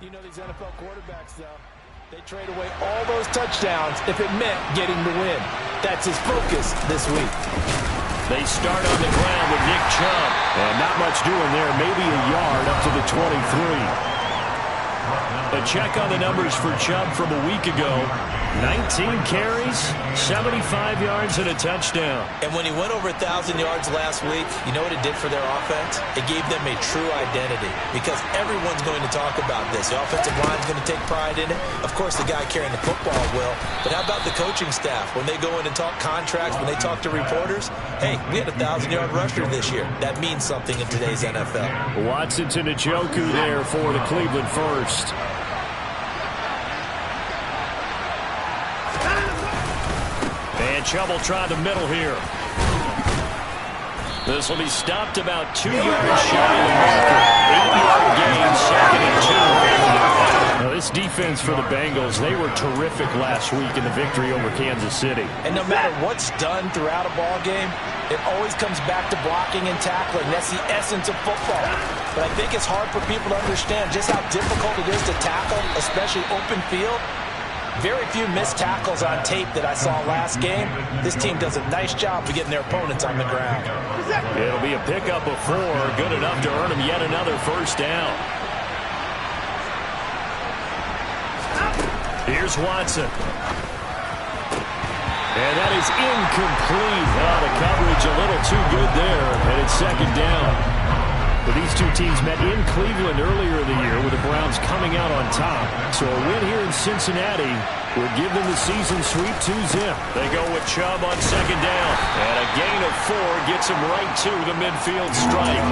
You know these NFL quarterbacks, though. They trade away all those touchdowns if it meant getting the win. That's his focus this week. They start on the ground with Nick Chubb. And not much doing there. Maybe a yard up to the 23. A check on the numbers for Chubb from a week ago. 19 carries, 75 yards, and a touchdown. And when he went over 1,000 yards last week, you know what it did for their offense? It gave them a true identity because everyone's going to talk about this. The offensive line is going to take pride in it. Of course, the guy carrying the football will. But how about the coaching staff? When they go in and talk contracts, when they talk to reporters, hey, we had a 1,000-yard rusher this year. That means something in today's NFL. Watson to Njoku there for the Cleveland first. And Chubb will try the middle here. This will be stopped about 2 yards shy of the marker. 8-yard gain, 2nd and 2. Now this defense for the Bengals, they were terrific last week in the victory over Kansas City. And no matter what's done throughout a ball game, it always comes back to blocking and tackling. That's the essence of football. But I think it's hard for people to understand just how difficult it is to tackle, especially open field. Very few missed tackles on tape that I saw last game. This team does a nice job of getting their opponents on the ground. It'll be a pickup of 4, good enough to earn them yet another first down. Here's Watson. And that is incomplete. Oh, the coverage a little too good there, and it's 2nd down. But these two teams met in Cleveland earlier in the year with the Browns coming out on top. So a win here in Cincinnati would give them the season sweep 2-zip. They go with Chubb on 2nd down. And a gain of 4 gets him right to the midfield stripe.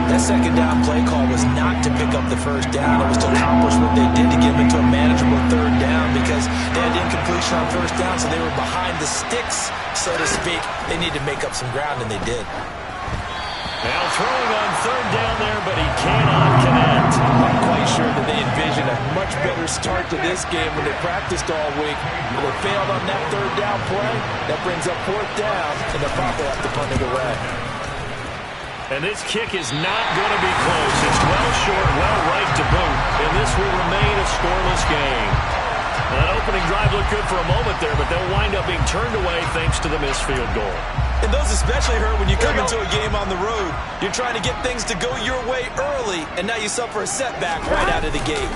That 2nd down play call was not to pick up the first down. It was to accomplish what they did to get them into a manageable 3rd down because they had incompletion on first down, so they were behind the sticks, so to speak. They needed to make up some ground, and they did. Now throwing on 3rd down there, but he cannot connect. I'm quite sure that they envisioned a much better start to this game when they practiced all week. But they failed on that 3rd down play. That brings up 4th down, and they'll probably have to punt it away. And this kick is not going to be close. It's well short, well right to boot. And this will remain a scoreless game. That opening drive looked good for a moment there, but they'll wind up being turned away thanks to the missed field goal. And those especially hurt when you come into a game on the road. You're trying to get things to go your way early, and now you suffer a setback right out of the gate.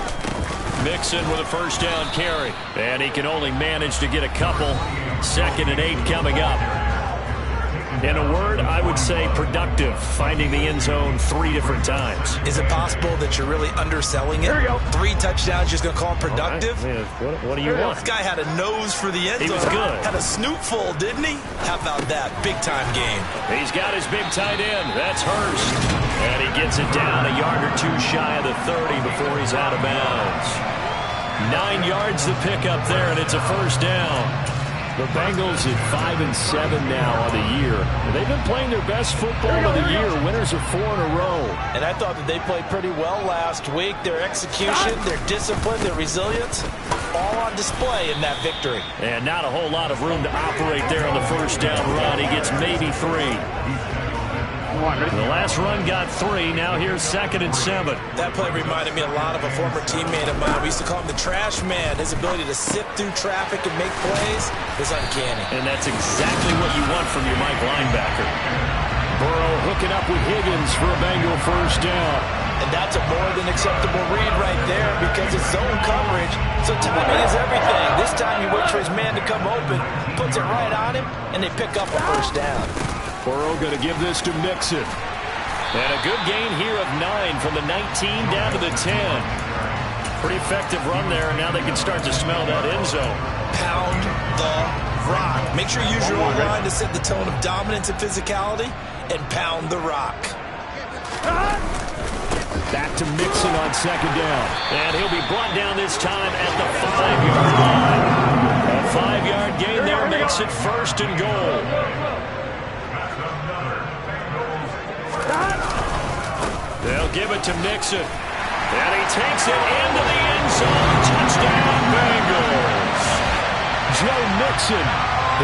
Mixon with a first down carry. And he can only manage to get a couple. 2nd and 8 coming up. In a word, I would say productive, finding the end zone 3 different times. Is it possible that you're really underselling it? 3 touchdowns, just going to call him productive? Right. What do you want? This guy had a nose for the end zone. He was good. Had a snoot full, didn't he? How about that? Big-time game. He's got his big tight end. That's Hurst. And he gets it down a yard or 2 shy of the 30 before he's out of bounds. 9 yards to pick up there, and it's a first down. The Bengals at 5-7 now on the year. They've been playing their best football of the year. Winners of 4 in a row. And I thought that they played pretty well last week. Their execution, their discipline, their resilience, all on display in that victory. And not a whole lot of room to operate there on the first down run. He gets maybe 3. The last run got 3. Now here's 2nd and 7. That play reminded me a lot of a former teammate of mine. We used to call him the trash man. His ability to sift through traffic and make plays is uncanny. And that's exactly what you want from your Mike linebacker. Burrow hooking up with Higgins for a Bengal first down. And that's a more than acceptable read right there because it's zone coverage. So timing is everything. This time he waits for his man to come open, puts it right on him, and they pick up a first down. Burrow going to give this to Mixon. And a good gain here of 9 from the 19 down to the 10. Pretty effective run there, and now they can start to smell that end zone. Pound the rock. Make sure you use your own line to set the tone of dominance and physicality, and pound the rock. Back to Mixon on 2nd down. And he'll be brought down this time at the 5-yard line. A 5-yard gain there makes it 1st and goal. They'll give it to Mixon. And he takes it into the end zone. Touchdown, Bengals. Joe Mixon,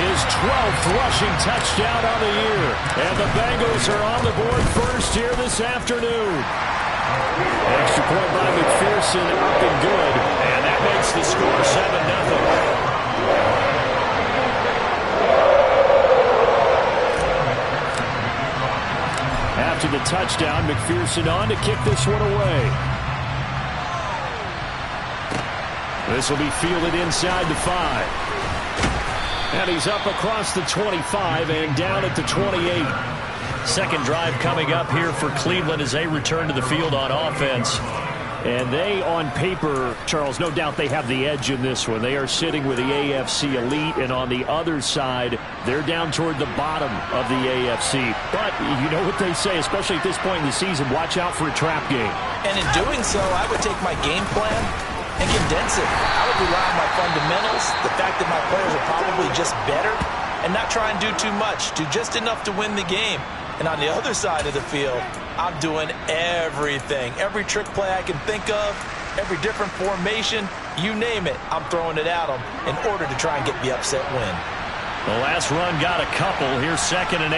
his 12th rushing touchdown on the year. And the Bengals are on the board first here this afternoon. Extra point by McPherson, up and good. And that makes the score 7-0. After the touchdown, McPherson on to kick this one away. This will be fielded inside the 5. And he's up across the 25 and down at the 28. Second drive coming up here for Cleveland as they return to the field on offense. And they, on paper, Charles, no doubt they have the edge in this one. They are sitting with the AFC elite, and on the other side, they're down toward the bottom of the AFC. But you know what they say, especially at this point in the season, watch out for a trap game. And in doing so, I would take my game plan and condense it. I would rely on my fundamentals, the fact that my players are probably just better, and not try and do too much, do just enough to win the game. And on the other side of the field, I'm doing everything. Every trick play I can think of, every different formation, you name it, I'm throwing it at them in order to try and get the upset win. The last run got a couple. Here's 2nd and 8.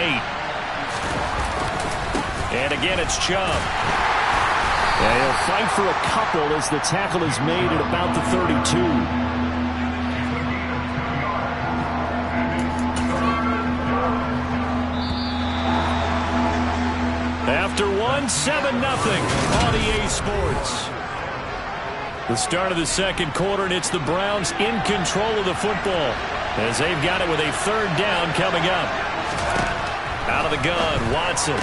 And again, it's Chubb. And he'll fight for a couple as the tackle is made at about the 32. After one, 7-0 on EA Sports. The start of the second quarter, and it's the Browns in control of the football as they've got it with a 3rd down coming up. Out of the gun, Watson.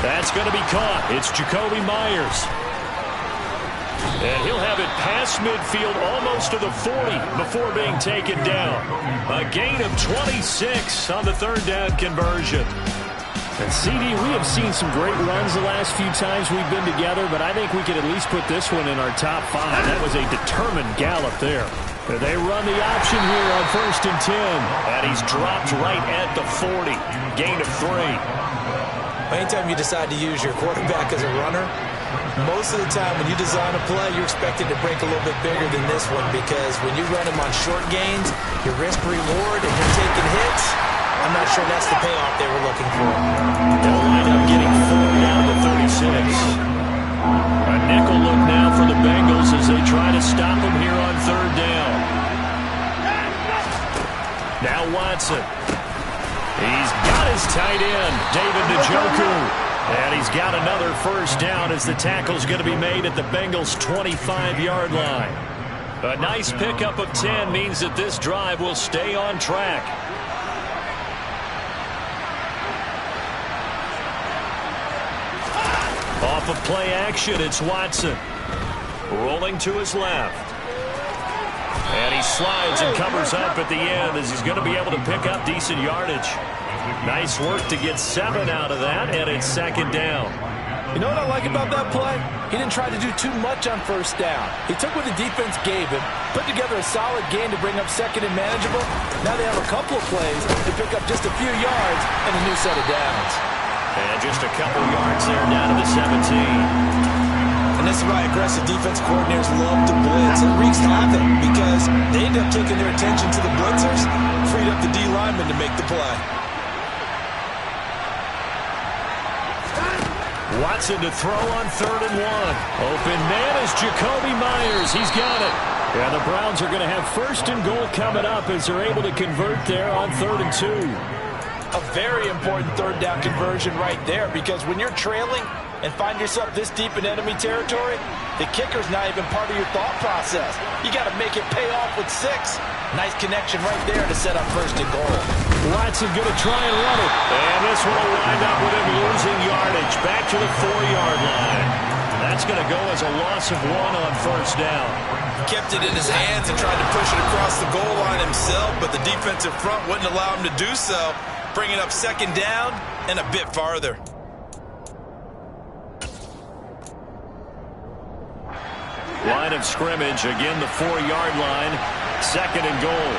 That's going to be caught. It's Jacoby Myers. And he'll have it past midfield almost to the 40 before being taken down. A gain of 26 on the 3rd down conversion. And CD, we have seen some great runs the last few times we've been together, but I think we could at least put this one in our top 5. That was a determined gallop there. They run the option here on 1st and 10. And he's dropped right at the 40. Gain of 3. Anytime you decide to use your quarterback as a runner, most of the time when you design a play, you're expected to break a little bit bigger than this one, because when you run him on short gains, your risk-reward and you're taking hits, I'm not sure that's the payoff they were looking for. They'll wind up getting 4 down to 36. A nickel look now for the Bengals as they try to stop him here on 3rd down. Now Watson. He's got his tight end, David Njoku. And he's got another 1st down as the tackle's going to be made at the Bengals' 25-yard line. A nice pickup of 10 means that this drive will stay on track. Off of play action, it's Watson. Rolling to his left. And he slides and covers up at the end as he's going to be able to pick up decent yardage. Nice work to get 7 out of that, and it's 2nd down. You know what I like about that play? He didn't try to do too much on 1st down. He took what the defense gave him, put together a solid game to bring up 2nd and manageable. Now they have a couple of plays to pick up just a few yards and a new set of downs. And just a couple yards there down to the 17. And this is why aggressive defense coordinators love to blitz. It wreaks havoc because they end up taking their attention to the blitzers, freed up the D lineman to make the play. Watson to throw on 3rd and 1. Open man is Jacoby Myers. He's got it. And the Browns are going to have 1st and goal coming up as they're able to convert there on 3rd and 2. A very important 3rd down conversion right there, because when you're trailing and find yourself this deep in enemy territory, the kicker's not even part of your thought process. You got to make it pay off with 6. Nice connection right there to set up 1st and goal. Watson going to try and run it. And this one will wind up with him losing yardage back to the 4-yard line. That's going to go as a loss of 1 on 1st down. He kept it in his hands and tried to push it across the goal line himself, but the defensive front wouldn't allow him to do so, bringing up 2nd down and a bit farther. Line of scrimmage, again the 4-yard line, 2nd and goal.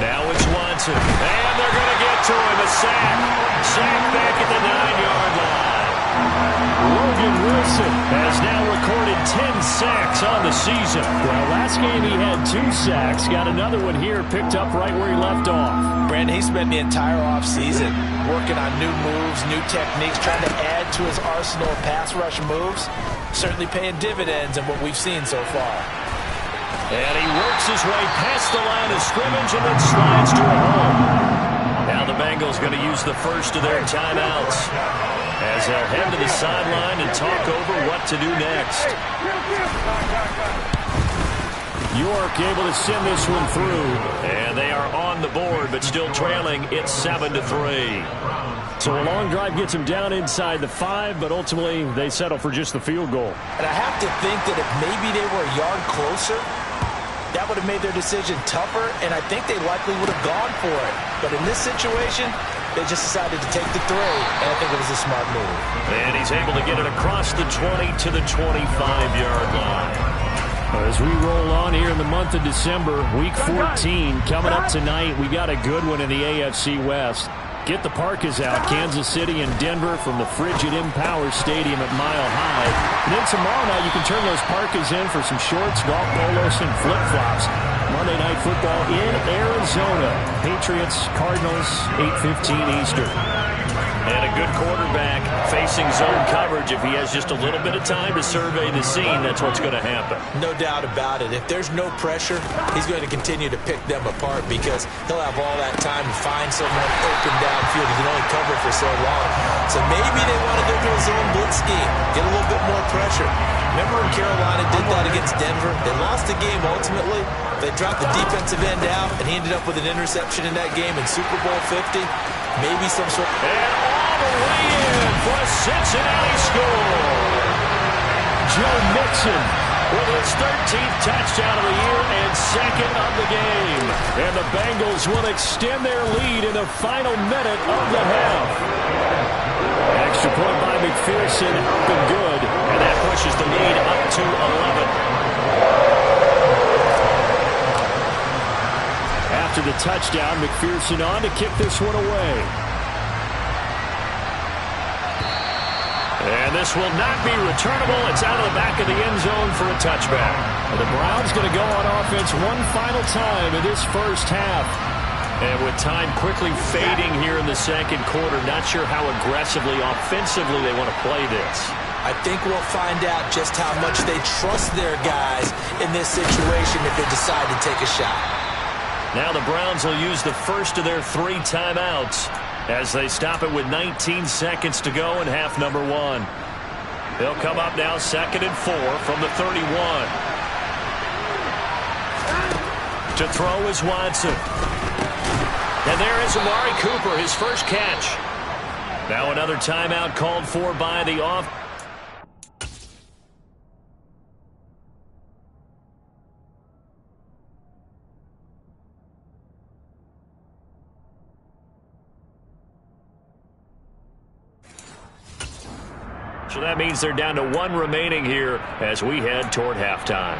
Now it's Watson, and they're going to get to him, a sack. Sack back at the 9-yard line. Logan Wilson has now recorded 10 sacks on the season. Well, last game he had 2 sacks. Got another one here, picked up right where he left off. Brandon, he spent the entire offseason working on new moves, new techniques, trying to add to his arsenal of pass rush moves. Certainly paying dividends in what we've seen so far. And he works his way past the line of scrimmage and then slides to a hole. Now the Bengals going to use the first of their timeouts as they'll head to the sideline and talk over what to do next. York able to send this one through. And they are on the board, but still trailing. It's 7-3. So a long drive gets them down inside the 5, but ultimately they settle for just the field goal. And I have to think that if maybe they were a yard closer, that would have made their decision tougher, and I think they likely would have gone for it. But in this situation, they just decided to take the 3, and I think it was a smart move. And he's able to get it across the 20 to the 25-yard line. As we roll on here in the month of December, Week 14 coming up tonight, we got a good one in the AFC West. Get the Parkas out, Kansas City and Denver from the frigid Empower Stadium at Mile High. And then tomorrow night you can turn those Parkas in for some shorts, golf polos, and flip-flops. Monday Night Football in Arizona. Patriots, Cardinals, 8:15 Eastern. And a good quarterback facing zone coverage. If he has just a little bit of time to survey the scene, that's what's going to happen. No doubt about it. If there's no pressure, he's going to continue to pick them apart because he'll have all that time to find someone open downfield. He can only cover for so long. So maybe they want to go to a zone blitz scheme, get a little bit more pressure. Remember when Carolina did that against Denver? They lost the game ultimately. They dropped the defensive end out, and he ended up with an interception in that game in Super Bowl 50. Maybe some sort of... And all the way in for a Cincinnati score. Joe Mixon with his 13th touchdown of the year and second of the game. And the Bengals will extend their lead in the final minute of the half. Extra point by McPherson, been good, and that pushes the lead up to 11. After the touchdown, McPherson on to kick this one away. And this will not be returnable. It's out of the back of the end zone for a touchback. And the Browns going to go on offense one final time in this first half. And with time quickly fading here in the second quarter, not sure how aggressively, offensively they want to play this. I think we'll find out just how much they trust their guys in this situation if they decide to take a shot. Now the Browns will use the first of their 3 timeouts as they stop it with 19 seconds to go in half number 1. They'll come up now 2nd and 4 from the 31. To throw is Watson. And there is Amari Cooper, his first catch. Now another timeout called for by the offense. So that means they're down to 1 remaining here as we head toward halftime.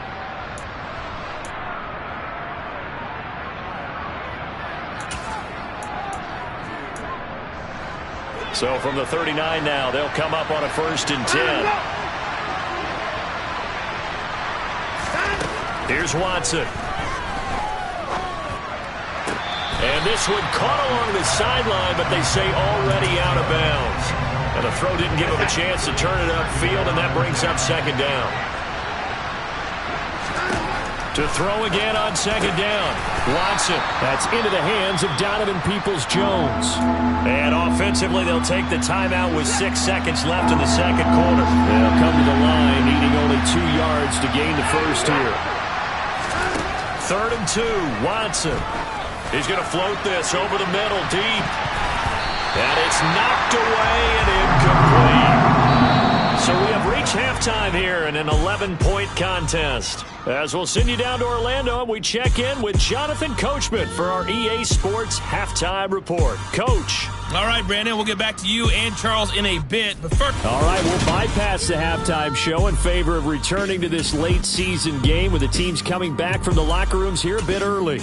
So from the 39 now, they'll come up on a 1st and 10. Here's Watson. And this one caught along the sideline, but they say already out of bounds. And the throw didn't give him a chance to turn it upfield, and that brings up 2nd down. To throw again on 2nd down. Watson. That's into the hands of Donovan Peoples-Jones. And offensively, they'll take the timeout with 6 seconds left in the second quarter. They'll come to the line, needing only 2 yards to gain the first here. 3rd and 2, Watson. He's going to float this over the middle, deep. And it's knocked away and incomplete. So we have reached halftime here in an 11-point contest. As we'll send you down to Orlando, we check in with Jonathan Coachman for our EA Sports Halftime Report. Coach. All right, Brandon, we'll get back to you and Charles in a bit. But first, all right, we'll bypass the halftime show in favor of returning to this late-season game with the teams coming back from the locker rooms here a bit early.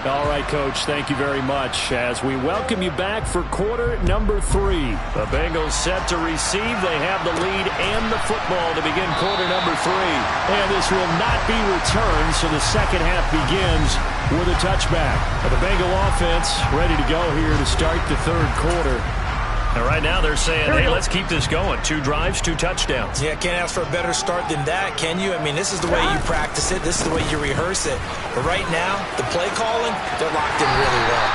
All right, Coach, thank you very much. As we welcome you back for quarter number 3. The Bengals set to receive. They have the lead and the football to begin quarter number 3. And this will not be returned, so the second half begins with a touchback. The Bengal offense ready to go here to start the third quarter. And right now they're saying, hey, let's keep this going. 2 drives, 2 touchdowns. Yeah, can't ask for a better start than that, can you? I mean, this is the way you practice it. This is the way you rehearse it. But right now, the play calling, they're locked in really well.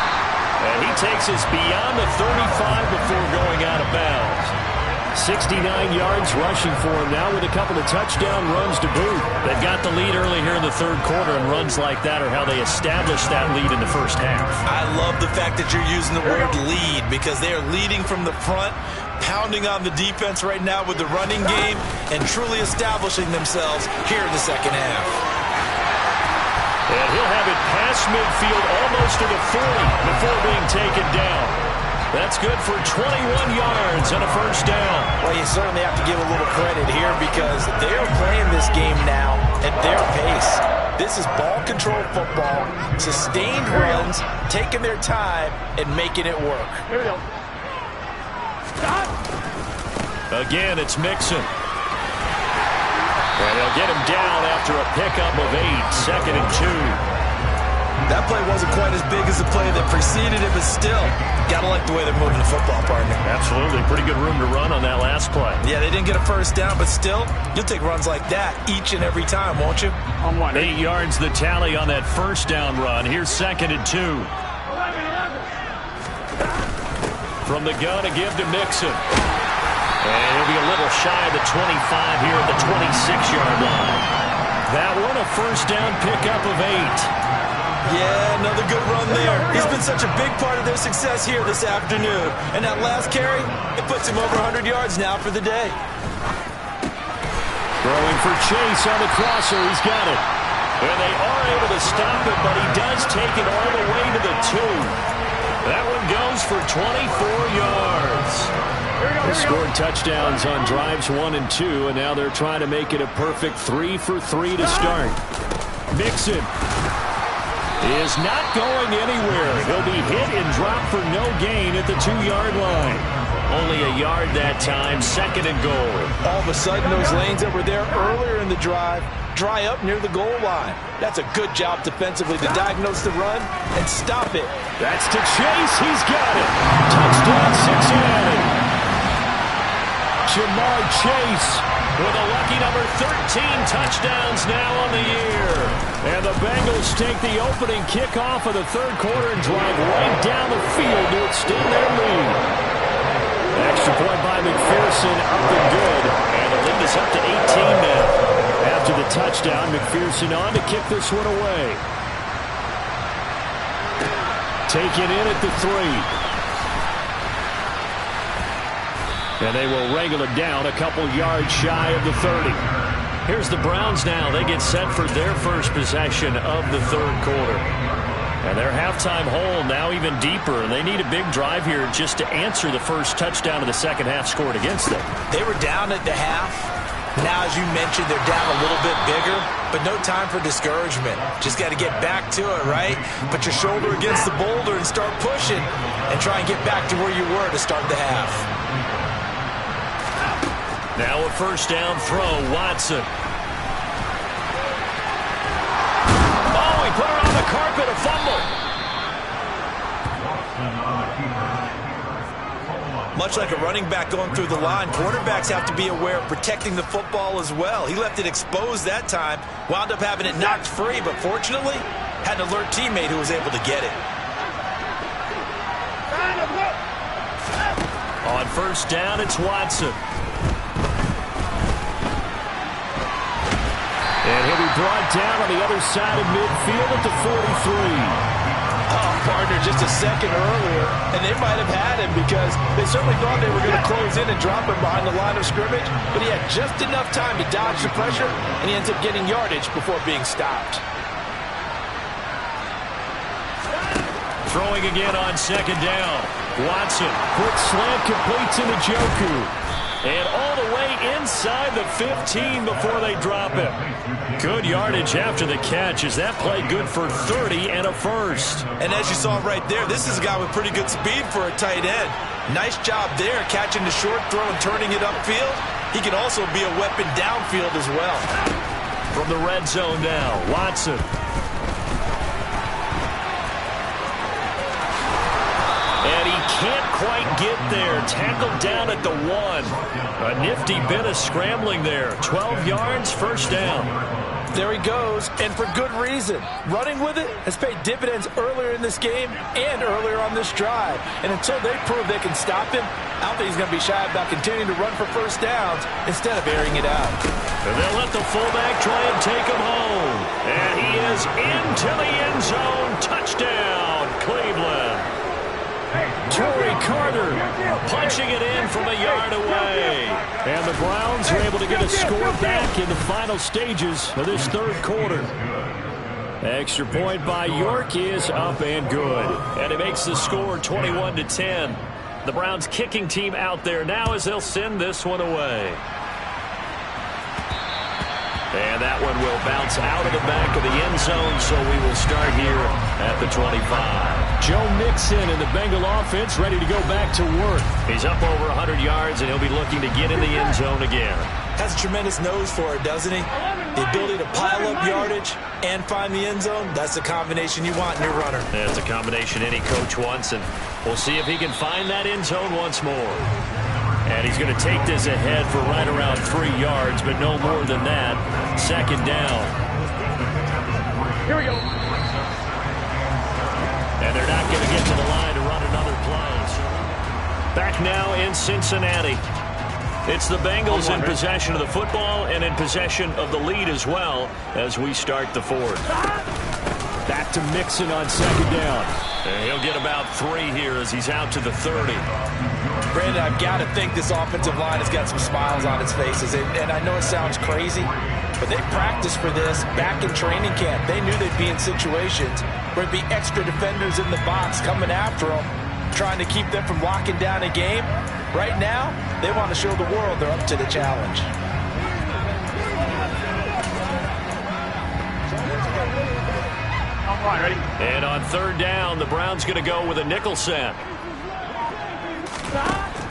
And he takes us beyond the 35 before going out of bounds. 69 yards rushing for him now with a couple of touchdown runs to boot. They've got the lead early here in the third quarter, and runs like that are how they establish that lead in the first half. I love the fact that you're using the word lead, because they are leading from the front, pounding on the defense right now with the running game, and truly establishing themselves here in the second half. And he'll have it past midfield almost to the 40 before being taken down. That's good for 21 yards and a first down. Well, you certainly have to give a little credit here, because they're playing this game now at their pace. This is ball control football, sustained runs, taking their time and making it work. Here we go. Stop. Again, it's Mixon. And they'll get him down after a pickup of 8, 2nd and 2. That play wasn't quite as big as the play that preceded it, but still, gotta like the way they're moving the football, partner. Absolutely. Pretty good room to run on that last play. Yeah, they didn't get a first down, but still, you'll take runs like that each and every time, won't you? On 1. 8 yards the tally on that first down run. Here's 2nd and 2. From the gun to give to Mixon. And he'll be a little shy of the 25 here at the 26-yard line. That one, a first down pickup of 8. Yeah, another good run there. He's been such a big part of their success here this afternoon. And that last carry, it puts him over 100 yards now for the day. Throwing for Chase on the crosser. He's got it. And they are able to stop it, but he does take it all the way to the 2. That one goes for 24 yards. They scored touchdowns on drives 1 and 2, and now they're trying to make it a perfect 3 for 3 to start. Mixon is not going anywhere. He'll be hit and dropped for no gain at the 2-yard line. Only a yard that time, 2nd and goal. All of a sudden, those lanes that were there earlier in the drive dry up near the goal line. That's a good job defensively to diagnose the run and stop it. That's to Chase. He's got it. Touchdown, Cincinnati. Jamar Chase with a lucky number 13 touchdowns now on the year. And the Bengals take the opening kickoff of the third quarter and drive right down the field to extend their lead. Extra point by McPherson, up and good. And the lead is up to 18 now. After the touchdown, McPherson on to kick this one away. Taken in at the 3. And they will wrangle it down a couple yards shy of the 30. Here's the Browns now. They get set for their first possession of the third quarter. And their halftime hole now even deeper. And they need a big drive here just to answer the first touchdown of the second half scored against them. They were down at the half. Now, as you mentioned, they're down a little bit bigger, but no time for discouragement. Just got to get back to it, right? Put your shoulder against the boulder and start pushing and try and get back to where you were to start the half. Now a first down throw, Watson. Oh, he put it on the carpet, a fumble. Much like a running back going through the line, quarterbacks have to be aware of protecting the football as well. He left it exposed that time, wound up having it knocked free, but fortunately, had an alert teammate who was able to get it. On first down, it's Watson. And he'll be brought down on the other side of midfield at the 43. Oh, partner, just a second earlier, and they might have had him because they certainly thought they were going to close in and drop him behind the line of scrimmage, but he had just enough time to dodge the pressure, and he ends up getting yardage before being stopped. Throwing again on second down. Watson, quick slant completes into Njoku. And all the way inside the 15 before they drop him. Good yardage after the catch. Is that play good for 30 and a first? And as you saw right there, this is a guy with pretty good speed for a tight end. Nice job there, catching the short throw and turning it upfield. He can also be a weapon downfield as well. From the red zone now, Watson. And he can't quite get there. Tackled down at the 1. A nifty bit of scrambling there. 12 yards, first down. There he goes, and for good reason. Running with it has paid dividends earlier in this game and earlier on this drive. And until they prove they can stop him, I don't think he's going to be shy about continuing to run for first downs instead of airing it out. And they'll let the fullback try and take him home. And he is into the end zone. Touchdown, Cleveland. Torrey Carter punching it in from a yard away. And the Browns are able to get a score back in the final stages of this third quarter. Extra point by York is up and good. And it makes the score 21-10. The Browns kicking team out there now as they'll send this one away. And that one will bounce out of the back of the end zone, so we will start here at the 25. Joe Mixon and the Bengal offense ready to go back to work. He's up over 100 yards, and he'll be looking to get in the end zone again. Has a tremendous nose for it, doesn't he? The ability to pile up yardage and find the end zone, that's the combination you want in your runner. That's a combination any coach wants, and we'll see if he can find that end zone once more. And he's going to take this ahead for right around 3 yards, but no more than that. Second down. Here we go. And they're not going to get to the line to run another play. Back now in Cincinnati. It's the Bengals in possession of the football and in possession of the lead as well as we start the fourth. Back to Mixon on second down. And he'll get about 3 here as he's out to the 30. Brandon, I've got to think this offensive line has got some smiles on its faces. And I know it sounds crazy, but they practiced for this back in training camp. They knew they'd be in situations where there'd be extra defenders in the box coming after them, trying to keep them from locking down a game. Right now, they want to show the world they're up to the challenge. All right, ready? And on third down, the Browns going to go with a nickel set.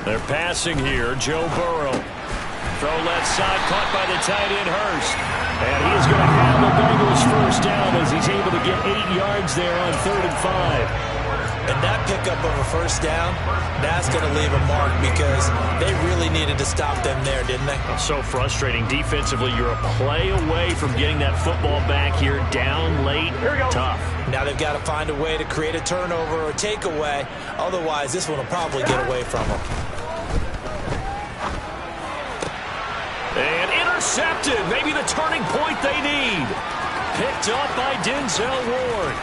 They're passing here. Joe Burrow. Throw left side, caught by the tight end Hurst. And he is going to have the Bengals first down as he's able to get 8 yards there on 3rd and 5. And that pickup of a first down, that's going to leave a mark because they really needed to stop them there, didn't they? So frustrating. Defensively, you're a play away from getting that football back here down late. Here we go. Tough. Now they've got to find a way to create a turnover or takeaway. Otherwise, this one will probably get away from them. And intercepted. Maybe the turning point they need. Picked up by Denzel Ward.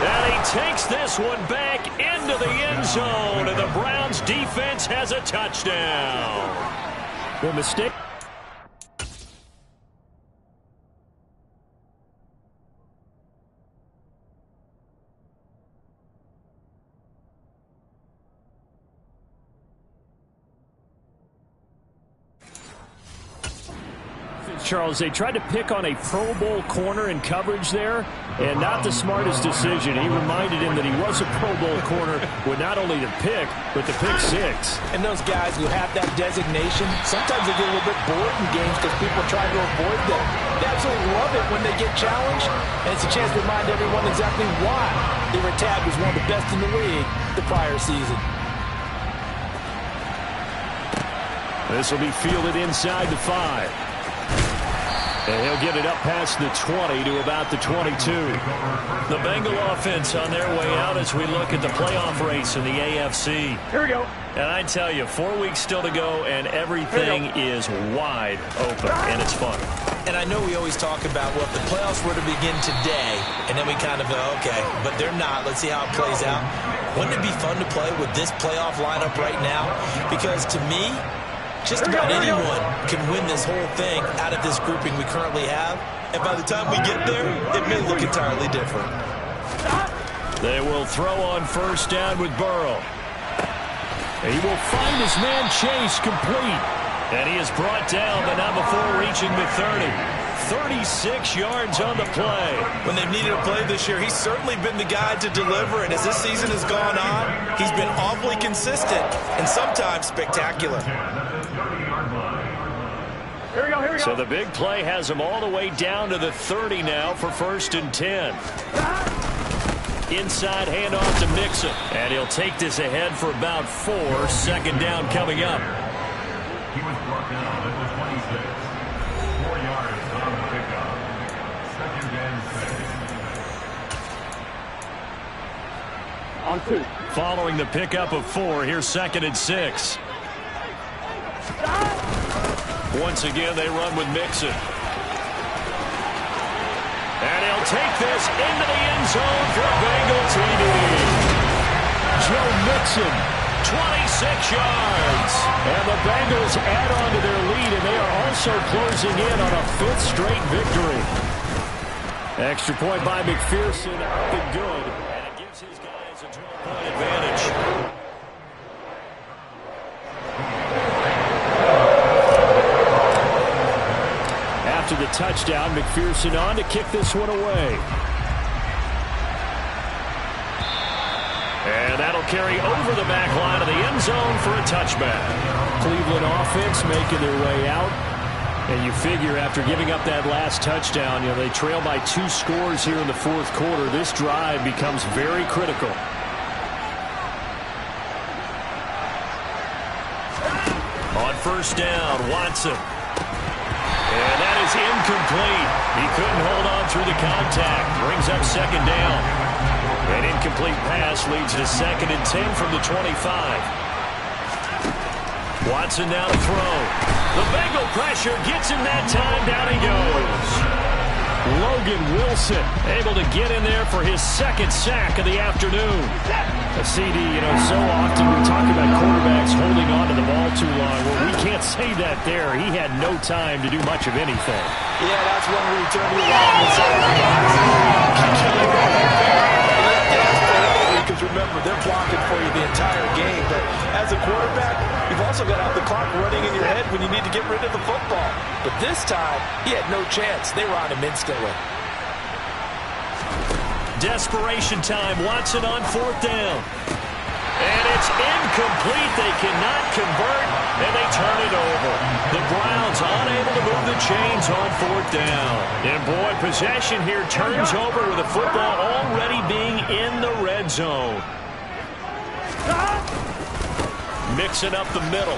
And he takes this one back into the end zone. And the Browns defense has a touchdown. The mistake. Charles, they tried to pick on a Pro Bowl corner in coverage there, and not the smartest decision. He reminded him that he was a Pro Bowl corner with not only the pick, but the pick six. And those guys who have that designation, sometimes they get a little bit bored in games because people try to avoid them. They absolutely love it when they get challenged, and it's a chance to remind everyone exactly why they were tagged as one of the best in the league the prior season. This will be fielded inside the 5. And he'll get it up past the 20 to about the 22. The Bengal offense on their way out as we look at the playoff race in the AFC. Here we go. And I tell you, 4 weeks still to go, and everything is wide open, and it's fun. And I know we always talk about, well, if the playoffs were to begin today, and then we kind of go, okay, but they're not. Let's see how it plays out. Wouldn't it be fun to play with this playoff lineup right now? Because to me, just about anyone can win this whole thing out of this grouping we currently have. And by the time we get there, it may look entirely different. They will throw on first down with Burrow. He will find his man Chase complete. And he is brought down, but not before reaching the 30. 36 yards on the play. When they've needed a play this year, he's certainly been the guy to deliver. And as this season has gone on, he's been awfully consistent and sometimes spectacular. Here we go. So the big play has him all the way down to the 30 now for 1st and 10. Inside handoff to Mixon. And he'll take this ahead for about 4. 2nd down coming up. He was brought down at the 26. 4 yards on the pickup. 2nd and 6. On 2. Following the pickup of 4, here's 2nd and 6. Once again, they run with Mixon. And he'll take this into the end zone for a Bengal TD. Joe Mixon, 26 yards. And the Bengals add on to their lead, and they are also closing in on a 5th straight victory. Extra point by McPherson, up and good. And it gives his guys a 12-point advantage. After the touchdown, McPherson on to kick this one away. And that'll carry over the back line of the end zone for a touchback. Cleveland offense making their way out. And you figure after giving up that last touchdown, they trail by 2 scores here in the 4th quarter. This drive becomes very critical. On 1st down, Watson. And that is incomplete. He couldn't hold on through the contact. Brings up 2nd down. An incomplete pass leads to 2nd and 10 from the 25. Watson now to throw. The Bengal pressure gets him that time. Down he goes. Logan Wilson able to get in there for his 2nd sack of the afternoon. A CD, so often we talk about quarterbacks holding on to the ball too long. Well, we can't say that there. He had no time to do much of anything. Yeah, that's when we return to the line inside the box. Because remember, they're blocking for you the entire game. But as a quarterback, you've also got to have the clock running in your head when you need to get rid of the football. But this time, he had no chance. They were on him instantly. Desperation time. Watson on 4th down. And it's incomplete. They cannot convert, and they turn it over. The Browns unable to move the chains on 4th down. And boy, possession here turns over with the football already being in the red zone. Mixing up the middle.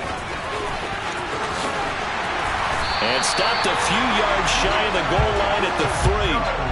And stopped a few yards shy of the goal line at the 3.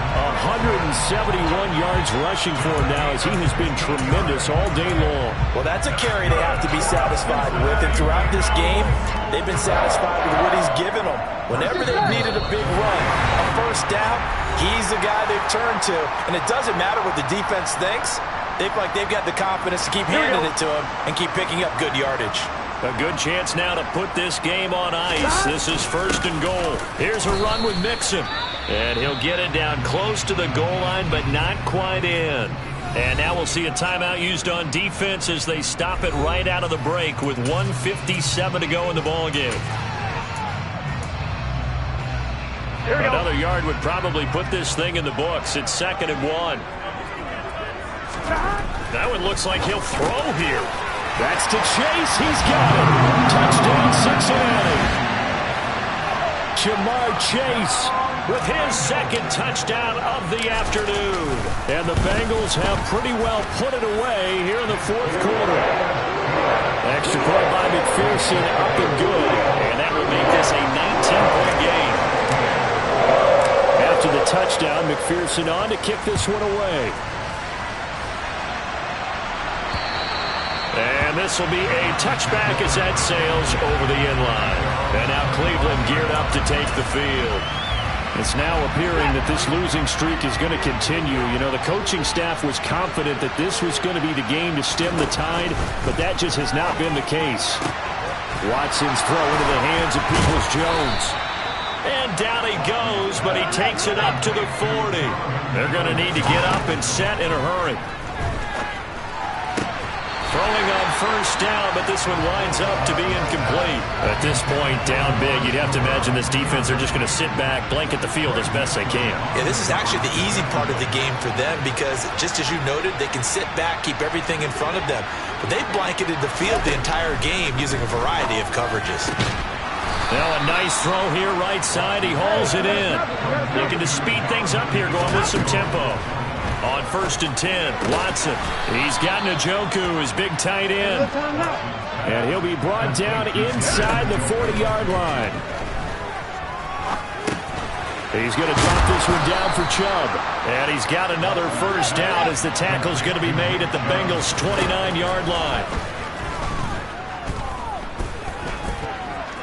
171 yards rushing for him now as he has been tremendous all day long. Well, that's a carry they have to be satisfied with. And throughout this game, they've been satisfied with what he's given them. Whenever they've needed a big run, a 1st down, he's the guy they've turned to. And it doesn't matter what the defense thinks. They feel like they've got the confidence to keep handing it to him and keep picking up good yardage. A good chance now to put this game on ice. This is 1st and goal. Here's a run with Mixon. And he'll get it down close to the goal line, but not quite in. And now we'll see a timeout used on defense as they stop it right out of the break with 1:57 to go in the ballgame. Another yard would probably put this thing in the books. It's 2nd and 1. That one looks like he'll throw here. That's to Chase. He's got it. Touchdown, Cincinnati. Jamar Chase with his 2nd touchdown of the afternoon. And the Bengals have pretty well put it away here in the 4th quarter. Extra point by McPherson, up and good. And that will make this a 19-point game. After the touchdown, McPherson on to kick this one away. And this will be a touchback as that sails over the end line. And now Cleveland geared up to take the field. It's now appearing that this losing streak is going to continue. The coaching staff was confident that this was going to be the game to stem the tide, but that just has not been the case. Watson's throw into the hands of Peoples-Jones. And down he goes, but he takes it up to the 40. They're going to need to get up and set in a hurry. Throwing on first down, but this one winds up to be incomplete. At this point, down big, you'd have to imagine this defense are just going to sit back, blanket the field as best they can. Yeah, this is actually the easy part of the game for them because, just as you noted, they can sit back, keep everything in front of them. But they've blanketed the field the entire game using a variety of coverages. Now a nice throw here, right side. He hauls it in. Looking to speed things up here, going with some tempo. On 1st and 10, Watson. He's got Njoku, his big tight end. And he'll be brought down inside the 40-yard line. He's going to drop this one down for Chubb. And he's got another first down as the tackle's going to be made at the Bengals' 29-yard line.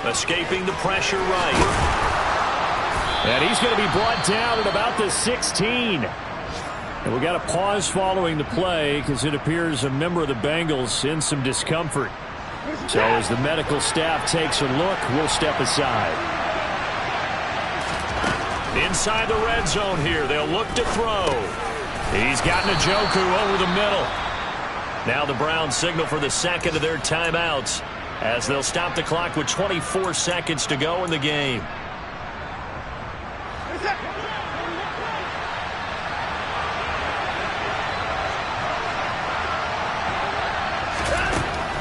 Escaping the pressure right. And he's going to be brought down at about the 16. And we got a pause following the play because it appears a member of the Bengals in some discomfort. So as the medical staff takes a look, we'll step aside. Inside the red zone here, they'll look to throw. He's got Njoku over the middle. Now the Browns signal for the second of their timeouts as they'll stop the clock with 24 seconds to go in the game.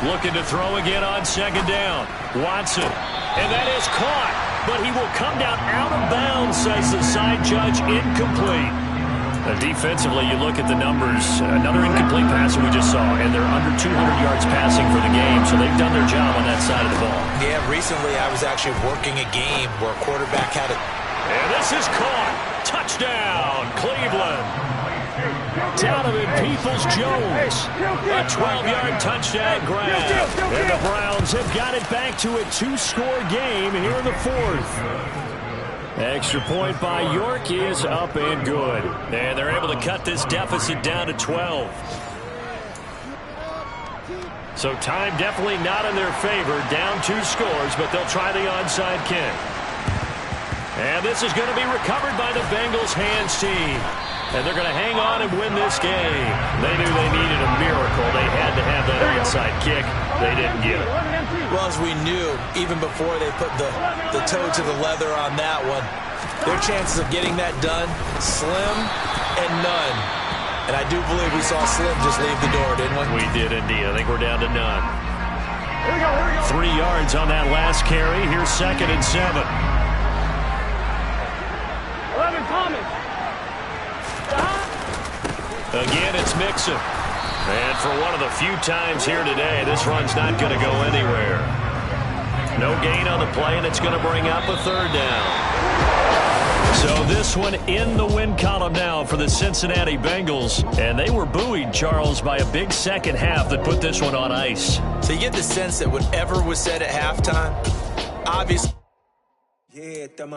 Looking to throw again on second down. Watson. And that is caught. But he will come down out of bounds, says the side judge. Incomplete. Defensively, you look at the numbers. Another incomplete pass that we just saw. And they're under 200 yards passing for the game. So they've done their job on that side of the ball. Yeah, recently I was actually working a game where a quarterback had a... And this is caught. Touchdown, Cleveland. Donovan Peoples-Jones, a 12-yard touchdown grab. And the Browns have got it back to a 2-score game here in the 4th. Extra point by York is up and good. And they're able to cut this deficit down to 12. So time definitely not in their favor. Down 2 scores, but they'll try the onside kick. And this is going to be recovered by the Bengals hands team. And they're going to hang on and win this game. They knew they needed a miracle. They had to have that onside kick. They didn't get it. Well, as we knew, even before they put the toe to the leather on that one, their chances of getting that done, slim and none. And I do believe we saw Slim just leave the door, didn't we? We did indeed. I think we're down to none. 3 yards on that last carry. Here's 2nd and 7. 11 Thomas. Again, it's Mixon. And for one of the few times here today, this run's not going to go anywhere. No gain on the play, and it's going to bring up a 3rd down. So this one in the win column now for the Cincinnati Bengals. And they were buoyed, Charles, by a big second half that put this one on ice. So you get the sense that whatever was said at halftime, obviously...